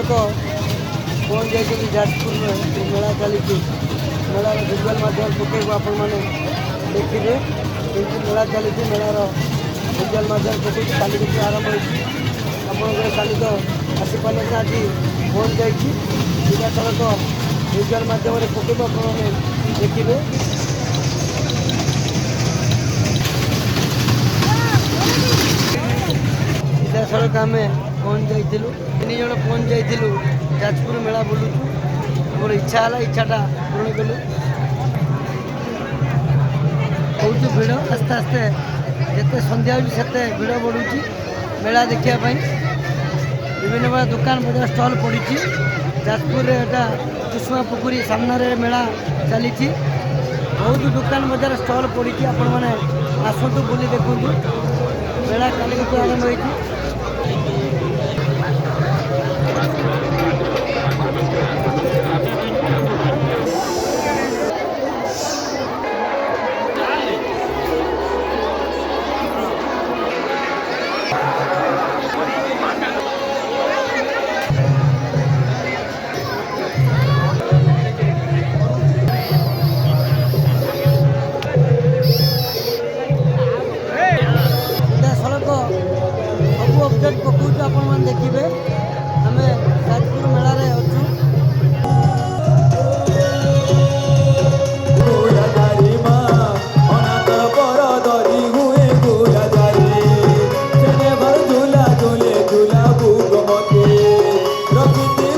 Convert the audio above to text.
ସିଧାସଳଖ ପହଞ୍ଚି ଯାଇଛନ୍ତି ଯାଜପୁରରେ ମେଳା ଚାଲିଛି। ମେଳାର ଭିଜୁଆଲ୍ ମାଧ୍ୟମରେ ପକେଇବୁ ଆପଣମାନେ ଦେଖିବେ କେମିତି ମେଳା ଚାଲିଛି। ମେଳାର ଭିଜୁଆଲ୍ ମାଧ୍ୟମରେ ପକେଇଛି। କାଲି କିଛି ଆରମ୍ଭ ହୋଇଛି। ଆପଣଙ୍କର କାଲି ତ ଆସିପାରିଲେ ଆଜି ପହଞ୍ଚି ଯାଇଛି। ସିଧାସଳଖ ଭିଜୁଆଲ୍ ମାଧ୍ୟମରେ ପକେଇବୁ ଆପଣମାନେ ଦେଖିବେ। ସିଧାସଳଖ ଆମେ ପହଞ୍ଚି ଯାଇଥିଲୁ। 3 ଜଣ ପହଞ୍ଚି ଯାଇଥିଲୁ ଯାଜପୁର ମେଳା ବୁଲୁଛୁ। ଆମର ଇଚ୍ଛା ହେଲା, ଇଚ୍ଛାଟା ପୂରଣ କଲୁ। ବହୁତ ଭିଡ଼, ଆସ୍ତେ ଆସ୍ତେ ଯେତେ ସନ୍ଧ୍ୟା ହେଉଛି ସେତେ ଭିଡ଼ ବଢ଼ୁଛି ମେଳା ଦେଖିବା ପାଇଁ। ବିଭିନ୍ନ ପ୍ରକାର ଦୋକାନ ବଜାର ଷ୍ଟଲ୍ ପଡ଼ିଛି। ଯାଜପୁରରେ ଏଟା କୁସୁମା ପୋଖରୀ ସାମ୍ନାରେ ମେଳା ଚାଲିଛି। ବହୁତ ଦୋକାନ ବଜାର ଷ୍ଟଲ୍ ପଡ଼ିଛି। ଆପଣମାନେ ଆସନ୍ତୁ, ବୁଲି ଦେଖନ୍ତୁ। ମେଳା କାଲି କତୁ ଆରମ୍ଭ ହୋଇଛି। ସିଧାସଳଖ ସବୁ ଅପଡେଟ୍ ପକାଉଛୁ, ଆପଣମାନେ ଦେଖିବେ। ଆମେ ଯାଜପୁର ମେଳାରେ ଅଛୁ। झूला झूले झूला भूग मते रखते